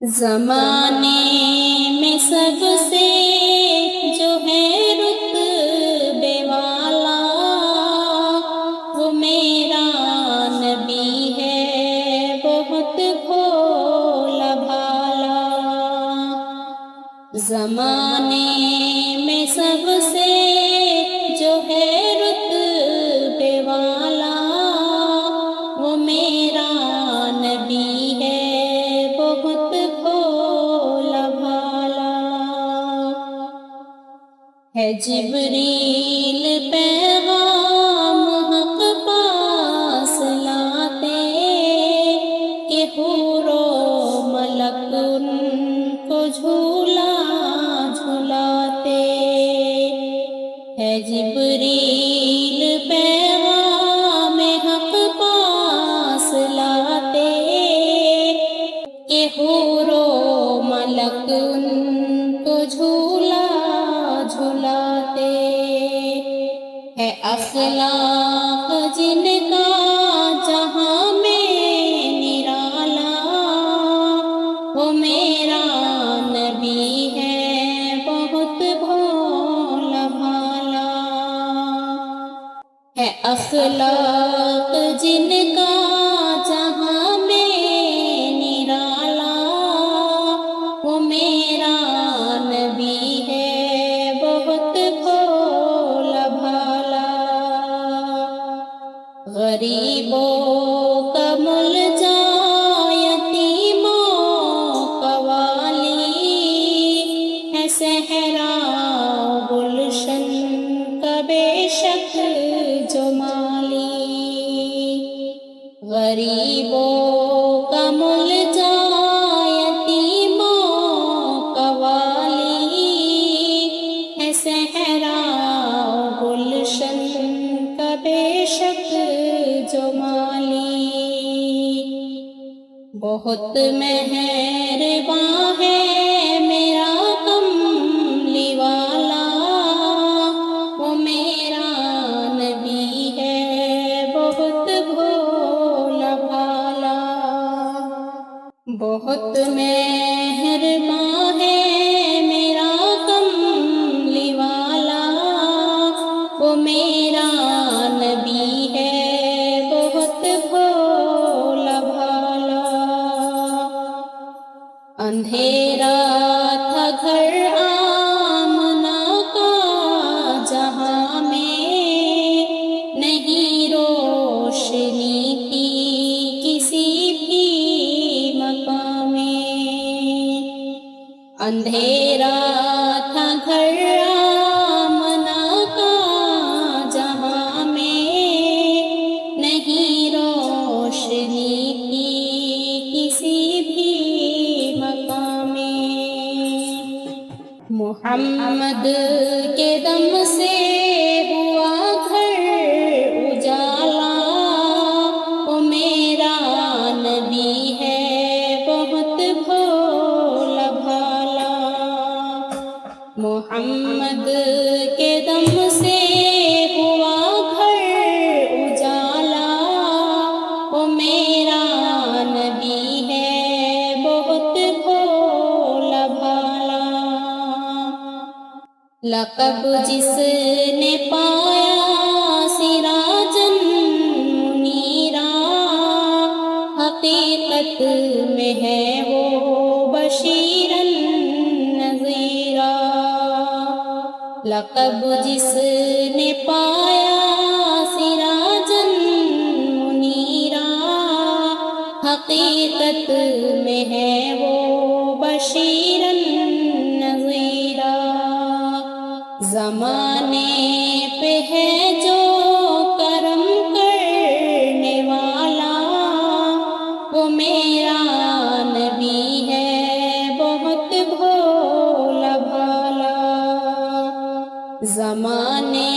زمانے میں سب سے جو ہے رتبے والا وہ میرا نبی ہے، بہت بھولا بھالا۔ زمانے میں سب سے جو ہے رتبے والا وہ میرا نبی ہے، بہت بھولا بھالا۔ ہے جبریل پیغام حق پاس لاتے کہ حور و ملک ان کو جھولا جھلاتے۔ ہے جبریل پیغام حق پاس لاتے کہ حور و ملک ان کو جھولا جھلاتے۔ ہے اخلاق جن کا جہاں میں نرالا وہ میرا نبی ہے، بہت بھولا بھالا۔ ہے اخلاق جن کا جہاں میں نرالا وہ میرا نبی ہے، بہت بھولا بھالا۔ غریبوں کا ملجا یتیموں کا والی ہے، صحرا گلشن کا بے شک جو مالی۔ غریبوں کا ملجا یتیموں کا والی ہے، صحرا گلشن کا بے شک جو مالی۔ بہت مہرباں ہے میرا کملی والا وہ میرا نبی ہے، بہت بھولا بھالا۔ بہت مہرباں ہے میرا کملی والا وہ میرا نبی ہے، بہت بھولا بھالا۔ اندھیرا تھا گھر آمنہ کا جہاں میں، نہیں روشنی تھی کسی بھی مکان میں۔ اندھیرا تھا گھر آمنہ کا جہاں میں، نہیں روشنی تھی کسی بھی مکان میں۔ محمد کے دم سے ہوا گھر اجالا وہ میرا نبی ہے، بہت بھولا بھالا۔ محمد کے دم سے ہوا گھر اجالا وہ میرا نبی ہے، بہت بھولا بھالا۔ لقب جس نے پایا سراجن منیرا حقیقت میں ہے وہ بشیرن نذیرا۔ لقب جس نے پایا سراجن منیرا حقیقت میں ہے وہ بشیرن نذیرا۔ زمانے پہ ہے جو کرم کرنے والا وہ میرا نبی ہے، بہت بھولا بھالا۔ زمانے